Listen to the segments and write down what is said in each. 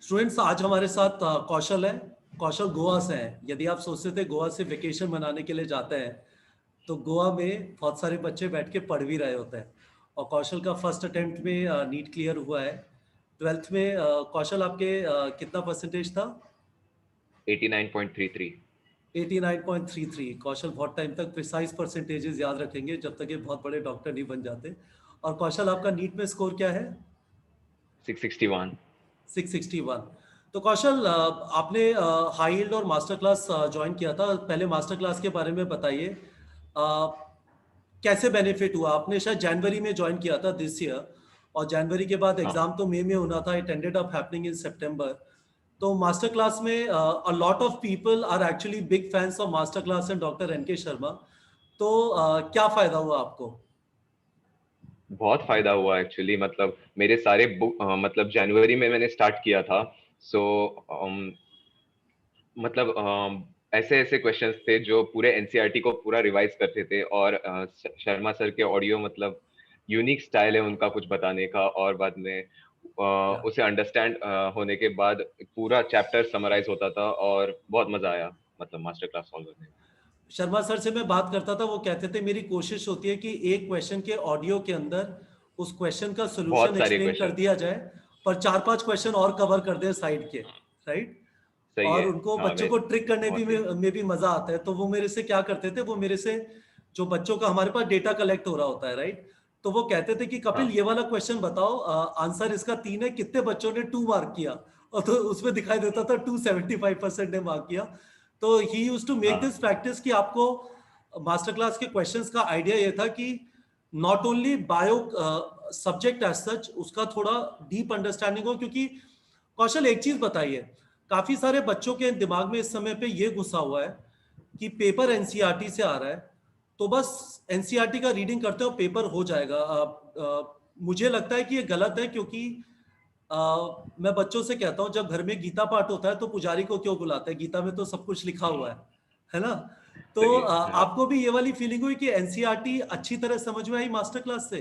Students, आज हमारे साथ कौशल है। कौशल गोवा से है। यदि आप सोचते थे गोवा से वेकेशन मनाने के लिए जाते हैं, तो गोवा में बहुत सारे बच्चे बैठ के पढ़ भी रहे होते हैं। और कौशल का फर्स्ट अटेम्प्ट में नीट क्लियर हुआ है। 12th में कौशल आपके कितना परसेंटेज था? 89.33। 89.33। कौशल बहुत टाइम तक प्रिसाइज परसेंटेजेस याद रखेंगे जब तक ये बहुत बड़े डॉक्टर नहीं बन जाते। और कौशल, आपका नीट में स्कोर क्या है? 661। 661। तो कौशल, आपने हाई यील्ड और मास्टर क्लास ज्वाइन किया था। पहले मास्टर क्लास के बारे में बताइए। कैसे बेनिफिट हुआ? आपने शायद जनवरी में ज्वाइन किया था दिस ईयर, और जनवरी के बाद हाँ, एग्जाम तो मई में होना था। It ended up happening in September. तो मास्टर क्लास में a lot of people are actually big fans of master class and doctor NK Sharma. तो क्या फायदा हुआ आपको? बहुत फायदा हुआ एक्चुअली। मतलब मेरे सारे बुक मतलब जनवरी में मैंने स्टार्ट किया था। सो मतलब ऐसे ऐसे क्वेश्चंस थे जो पूरे एनसीईआरटी को पूरा रिवाइज करते थे। और शर्मा सर के ऑडियो मतलब यूनिक स्टाइल है उनका कुछ बताने का। और बाद में उसे अंडरस्टैंड होने के बाद पूरा चैप्टर समराइज होता था और बहुत मजा आया मतलब मास्टर क्लास सॉल्व करने में। शर्मा सर से मैं बात करता था, वो कहते थे मेरी कोशिश होती है कि एक क्वेश्चन के ऑडियो के अंदर उस क्वेश्चन का बहुत सॉल्यूशन सारे एक्सप्लेन कर क्वेश्चन। दिया जाए, पर चार पांच क्वेश्चन और कवर कर दे साइड के। राइट। सही और है। उनको हाँ, बच्चों को ट्रिक करने बहुत सही। में भी मजा आता है। तो वो मेरे से क्या करते थे, वो मेरे से जो बच्चों का हमारे पास डेटा कलेक्ट हो रहा होता है, राइट। तो वो कहते थे कि कपिल, हाँ, ये वाला क्वेश्चन बताओ, आंसर इसका 3 है, कितने बच्चों ने 2 मार्क किया? और तो उसमें दिखाई देता था 275% ने मार्क किया। तो he used to make this हाँ, प्रैक्टिस कि आपको मास्टर क्लास के क्वेश्चंस का आइडिया ये था कि not only bio subject as such, उसका थोड़ा डीप अंडरस्टैंडिंग हो। क्योंकि कौशल, एक चीज बताइए, काफी सारे बच्चों के दिमाग में इस समय पे ये घुसा हुआ है कि पेपर एनसीईआरटी से आ रहा है, तो बस एनसीईआरटी का रीडिंग करते हो पेपर हो जाएगा। मुझे लगता है कि ये गलत है। क्योंकि अ, मैं बच्चों से कहता हूँ, जब घर में गीता पाठ होता है तो पुजारी को क्यों बुलाते हैं? गीता में तो सब कुछ लिखा हुआ है ना? तो सही है। हाँ, आपको भी ये वाली फीलिंग हुई कि एनसीईआरटी अच्छी तरह समझ में आई मास्टर क्लास से?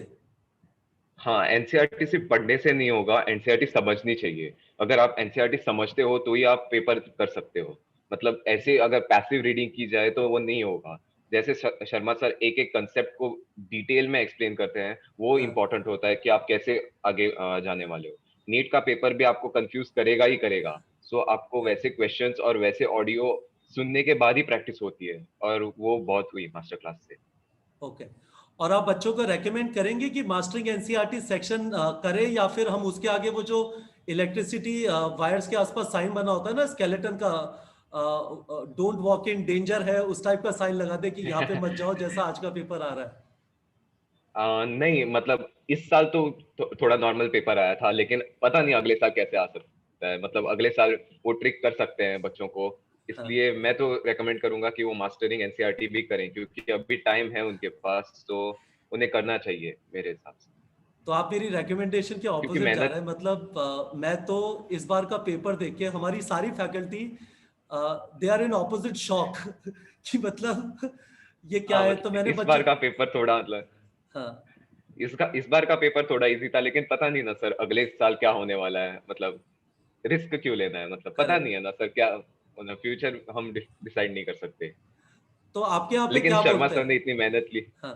हाँ, एनसीईआरटी सिर्फ पढ़ने से नहीं होगा, एनसीईआरटी समझनी चाहिए। अगर आप एनसीईआरटी समझते हो तो ही आप पेपर कर सकते हो। मतलब ऐसे अगर पैसिव रीडिंग की जाए तो वो नहीं होगा। जैसे शर्मा सर एक एक कंसेप्ट को डिटेल में एक्सप्लेन करते हैं, वो हाँ। इम्पोर्टेंट होता है कि आप कैसे आगे जाने वाले हो। नीट का पेपर भी आपको कंफ्यूज करेगा ही करेगा। सो आपको वैसे क्वेश्चंस और वैसे ऑडियो सुनने के बाद ही प्रैक्टिस होती है, और वो बहुत हुई मास्टर क्लास से। ओके। और आप बच्चों को रेकमेंड करेंगे कि मास्टरिंग एनसीईआरटी सेक्शन करें, या फिर हम उसके आगे वो जो इलेक्ट्रिसिटी वायर्स के आसपास साइन बना होता है ना स्केलेटन का, डोंट वॉक इन डेंजर है, उस टाइप का साइन लगा दे कि यहाँ पे मत जाओ, जैसा आज का पेपर आ रहा है? नहीं मतलब इस साल तो थोड़ा नॉर्मल पेपर आया था, लेकिन पता नहीं अगले साल कैसे आ सकता है। मतलब अगले साल वो ट्रिक कर सकते हैं बच्चों को। हाँ। इसलिए मैं तो रेकमेंड करूंगा कि वो मास्टरिंग एनसीईआरटी भी करें, क्योंकि अभी टाइम है उनके पास, तो उन्हें करना चाहिए मेरे हिसाब से। तो आप मेरी रेकमेंडेशन के क्योंकि ऑपोजिट जा रहे मेहनत। हैं। मतलब मैं तो इस बार का पेपर देख के हमारी सारी faculty they are in opposite shock कि मतलब ये क्या हाँ, है? तो मतलब मैंने इस बच्चों। बार का पेपर थोड़ा मतलब हाँ। इस बार का पेपर थोड़ा इजी था, लेकिन पता नहीं ना सर अगले साल क्या होने वाला है। मतलब रिस्क क्यों लेना है? मतलब पता नहीं करेक्ट। है ना सर क्या, मतलब फ्यूचर हम डिसाइड नहीं कर सकते। तो आपके यहाँ पे लेकिन क्या शर्मा बोलते सर ने हैं? इतनी मेहनत ली। हाँ।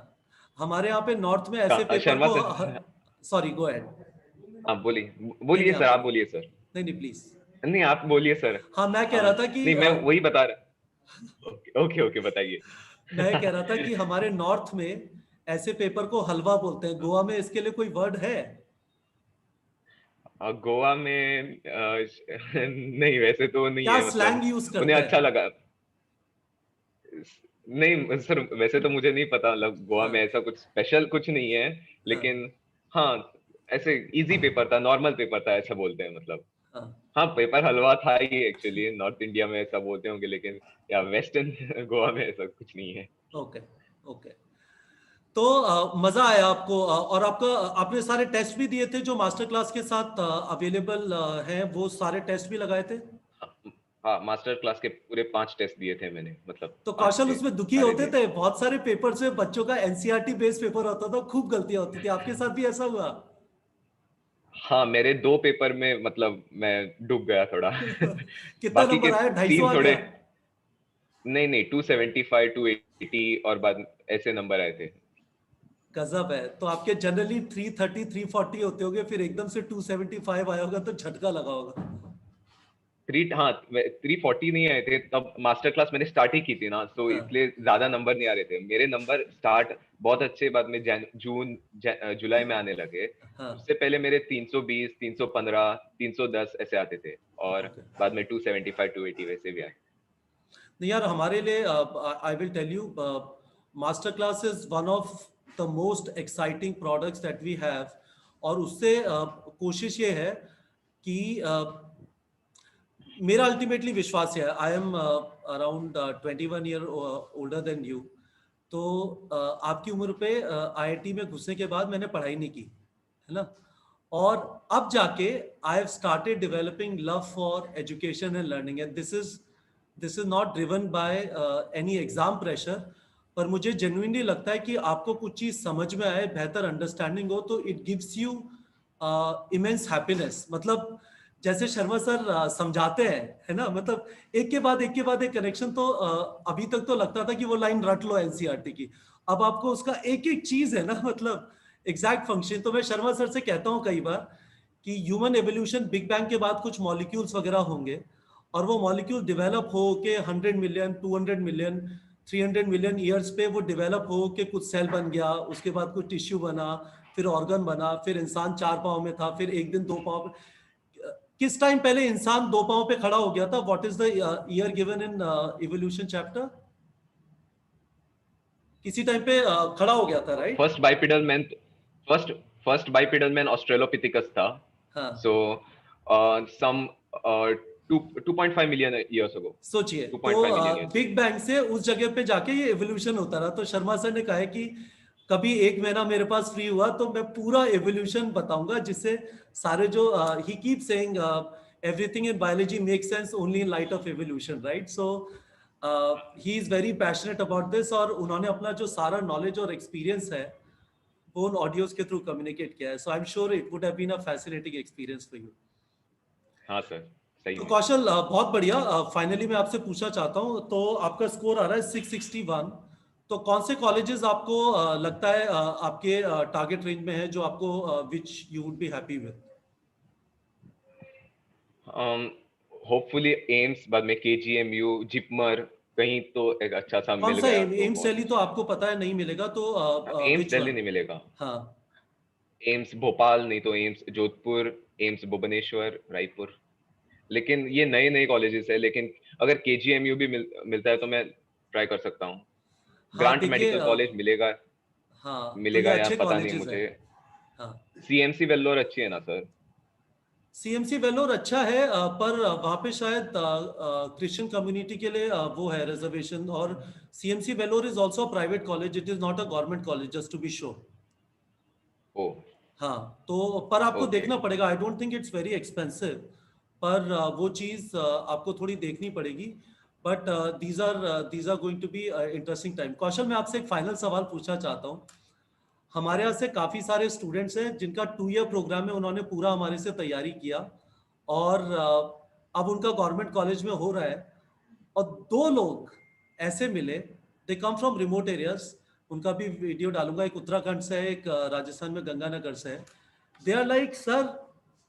हमारे यहाँ पे नॉर्थ में ऐसे पेपर शर्मा को। सर। Sorry, go ahead. हाँ, बोलिए नहीं बोलिए नहीं, सर, आप आप बोलो। बोलिए सर। नहीं नहीं, प्लीज। नहीं, आप बोलिए सर। हाँ, मैं कह रहा था कि नहीं, मैं वही बता रहा। ओके ओके ओके, बताइए। मैं कह रहा था कि हमारे नॉर्थ में ऐसे पेपर को हलवा बोलते हैं। गोवा में इसके लिए कोई वर्ड है? गोवा में नहीं, वैसे तो नहीं क्या है। मतलब स्लैंग यूज उन्हें करते अच्छा हैं? लगा। नहीं सर, वैसे तो मुझे नहीं पता। मतलब गोवा में हाँ। ऐसा कुछ स्पेशल कुछ नहीं है, हाँ। लेकिन हाँ, ऐसे इजी पेपर था, नॉर्मल पेपर था, ऐसा बोलते हैं मतलब। हाँ। हाँ, पेपर हलवा था ही एक्चुअली। नॉर्थ इंडिया में ऐसा बोलते होंगे, लेकिन या वेस्टर्न गोवा में ऐसा कुछ नहीं है। ओके। ओके। तो मजा आया आपको? और आपका, आपने सारे टेस्ट भी दिए थे जो मास्टर क्लास के साथ अवेलेबल हैं, वो सारे टेस्ट भी लगाए थे? हाँ, मास्टर क्लास के पूरे 5 टेस्ट दिए थे मैंने। मतलब तो 5 कौशल, थे, उसमें दुखी सारे होते दिए। थे? बहुत सारे पेपर से बच्चों का एनसीईआरटी बेस्ड पेपर होता था, खूब गलतियां होती थी। आपके साथ भी ऐसा हुआ? हाँ, मेरे 2 पेपर में मतलब मैं डूब गया थोड़ा। कितना बाकी के नंबर आया? 250 3 आ थोड़े, गया? नहीं 275 280 और बाद ऐसे नंबर आए थे। गजब है। तो आपके जनरली 330 340 होते होंगे, फिर एकदम से 275 आया होगा तो झटका लगा होगा। 340 नहीं आए थे तब, मास्टर क्लास मैंने स्टार्ट ही की थी ना, तो हाँ, इसलिए ज्यादा नंबर नहीं आ रहे थे मेरे। नंबर स्टार्ट बहुत अच्छे बाद में जुलाई में आने लगे। हाँ। उससे पहले मेरे 320 315 310 ऐसे आते थे, और ओके। बाद में 275 280 वैसे भी आए। नहीं यार, हमारे लिए I will tell you, master class is one of the most exciting products that we have. और उससे कोशिश ये है कि मेरा अल्टीमेटली विश्वास है, I am around 21 year older than you. तो आपकी उम्र पे आईआईटी में घुसने के बाद मैंने पढ़ाई नहीं की, है ना। और अब जाके I have started developing love for education and learning, and this is not driven by any exam pressure. पर मुझे जेन्युइनली लगता है कि आपको कुछ चीज समझ में आए, बेहतर अंडरस्टैंडिंग हो, तो it gives you immense happiness. मतलब जैसे शर्मा सर समझाते हैं, है ना, मतलब एक के बाद एक के बाद एक कनेक्शन। तो अभी तक तो लगता था कि वो लाइन रट लो एनसीईआरटी की, अब आपको उसका एक एक चीज है ना, मतलब एग्जैक्ट फंक्शन। तो मैं शर्मा सर से कहता हूँ कई बार कि ह्यूमन एवोल्यूशन, बिग बैंग के बाद कुछ मॉलिक्यूल्स वगैरह होंगे, और वो मॉलिक्यूल डेवलप हो के 100 मिलियन 200 मिलियन 300 मिलियन ईयर्स पे वो डेवलप हो के कुछ सेल बन गया, उसके बाद कुछ टिश्यू बना, फिर ऑर्गन बना, फिर इंसान 4 पाँव में था, फिर एक दिन 2 पाँव पे। किस टाइम पहले इंसान 2 पाँव पे खड़ा हो गया था? What is the year given in evolution chapter? किसी टाइम पे खड़ा हो गया था, right? First bipedal man first first bipedal man australopithecus था। हाँ। So some 2.5 million years ago. सोचिए, तो 2.5 million years big ago. Bang से उस जगह पे जाके ये एवोल्यूशन होता रहा। तो शर्मा सर ने कहा है कि कभी एक महीना मेरे पास फ्री हुआ तो मैं पूरा एवोल्यूशन बताऊंगा, जिससे सारे जो he keep saying everything in biology make sense only in light of evolution, right? So he is very passionate about this, और उन्होंने अपना जो सारा नॉलेज और एक्सपीरियंस है वो उन ऑडियोज के थ्रू कम्युनिकेट किया है। So I am sure it would have been a fascinating experience for you. हाँ सर, सही तो में। कौशल, बहुत बढ़िया। फाइनली मैं आपसे पूछना चाहता हूँ, तो आपका स्कोर आ रहा है 661। तो कौन से कॉलेजेस आपको लगता है आपके टारगेट रेंज में है, जो आपको which you would be happy with? Hopefully AIIMS, बाद में केजीएमयू, जिपमर, कहीं तो एक अच्छा सा कौन मिल सा गया एम, तो एम्स बहुत दिल्ली तो अच्छा है। आपको पता है नहीं मिलेगा, तो एम्स विच दिल्ली वन? नहीं मिलेगा। हाँ। एम्स भोपाल, नहीं तो एम्स जोधपुर, एम्स भुवनेश्वर, रायपुर। लेकिन ये नए नए कॉलेजेस है, लेकिन अगर केजीएमयू भी मिलता है तो मैं ट्राई कर सकता हूँ। हाँ ग्रांट देखिए, मेडिकल कॉलेज मिलेगा, हाँ तो ये मिलेगा या अच्छे पता नहीं कॉलेजेस हैं। मुझे। हाँ। सीएमसी वेल्लोर अच्छी है ना सर? सीएमसी वेलोर अच्छा है, पर वहाँ पे शायद क्रिश्चियन कम्युनिटी के लिए वो है रिजर्वेशन। और CMC Vellore is also a private college, it is not a government college, just to be sure. Oh, हाँ, तो पर आपको ओके। देखना पड़ेगा, I don't think it's very expensive. पर वो चीज़ आपको थोड़ी देखनी पड़ेगी। But these are going to be interesting time. Kaushal, मैं आपसे एक फाइनल सवाल पूछना चाहता हूँ। हमारे यहाँ से काफ़ी सारे स्टूडेंट्स हैं जिनका 2 ईयर प्रोग्राम है, उन्होंने पूरा हमारे से तैयारी किया, और अब उनका गवर्नमेंट कॉलेज में हो रहा है। और 2 लोग ऐसे मिले, दे कम फ्रॉम रिमोट एरियाज, उनका भी वीडियो डालूंगा, एक उत्तराखंड से है, एक राजस्थान में गंगानगर से है। They are like, sir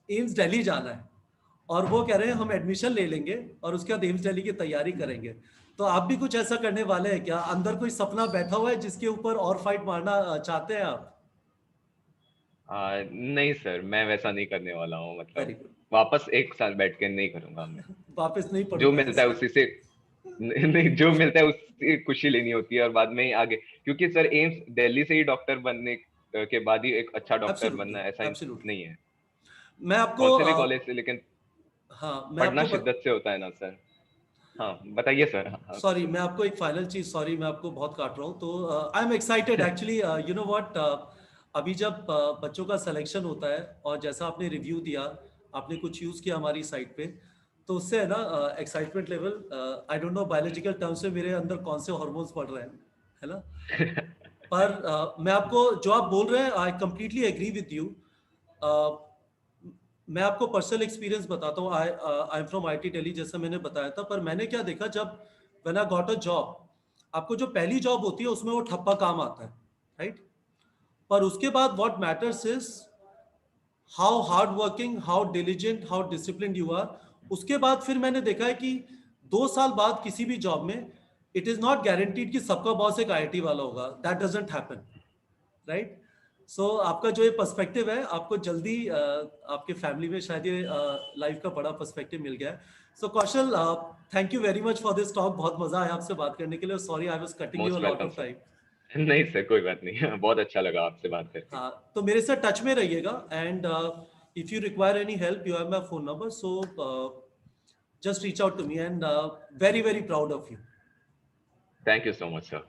AIIMS Delhi जाना है, और वो कह रहे हैं हम एडमिशन ले लेंगे और उसके बाद एम्स दिल्ली की तैयारी करेंगे। तो आप भी कुछ ऐसा करने वाले हैं क्या? अंदर कोई सपना बैठा हुआ है जिसके ऊपर और फाइट मारना चाहते हैं आप? नहीं सर, मैं वैसा नहीं करने वाला हूँ, वेरी मतलब गुड। वापस एक साल बैठ के नहीं करूंगा मैं। वापस नहीं जो पढ़ूंगा मिलता है ऐसे? उसी से नहीं, जो मिलता है उससे खुशी लेनी होती है और बाद में ही आगे। क्योंकि सर एम्स दिल्ली से ही डॉक्टर बनने के बाद ही एक अच्छा डॉक्टर एब्सोल्युटली, बनना ऐसा एब्सोल्युटली। नहीं है। मैं आपको कौन से भी कॉलेज से, लेकिन हाँ मैं पढ़ना आपको शिद्दत से होता है ना सर। हाँ बताइए सर। हाँ। सॉरी, मैं आपको एक फाइनल चीज, सॉरी मैं आपको बहुत काट रहा हूँ। तो I am excited actually, you know what, अभी जब बच्चों का सिलेक्शन होता है, और जैसा आपने रिव्यू दिया, आपने कुछ यूज किया हमारी साइट पे, तो उससे है ना excitement level, I don't know biological term से मेरे अंदर कौन से हार्मोन्स बढ़ रहे हैं, है ना। पर मैं आपको जो आप बोल रहे हैं, I completely agree with you. मैं आपको पर्सनल एक्सपीरियंस बताता हूँ। I am from IT Delhi, जैसा मैंने बताया था। पर मैंने क्या देखा, जब when I got a job, आपको जो पहली जॉब होती है उसमें वो ठप्पा काम आता है, राइट? पर उसके बाद what matters is how hard working, how diligent, how discipline you are. उसके बाद फिर मैंने देखा है कि 2 साल बाद किसी भी जॉब में इट इज नॉट गारंटीड कि सबका बॉस एक आईटी वाला होगा। That doesn't happen, right? So आपका जो ये पर्सपेक्टिव है, आपको जल्दी आपके फैमिली में शायद ये लाइफ का बड़ा पर्सपेक्टिव मिल गया है। So Kaushal, thank you very much for this talk. बहुत मजा आया आपसे बात करने के लिए। Sorry I was cutting you a most lot welcome of sir. Time. नहीं सर, कोई बात नहीं। बहुत अच्छा लगा आपसे बात करके। हाँ, तो मेरे साथ टच में रहिएगा। And if you require any help, you have my phone number, so just reach out to me, and very very proud of you. Thank you so much sir.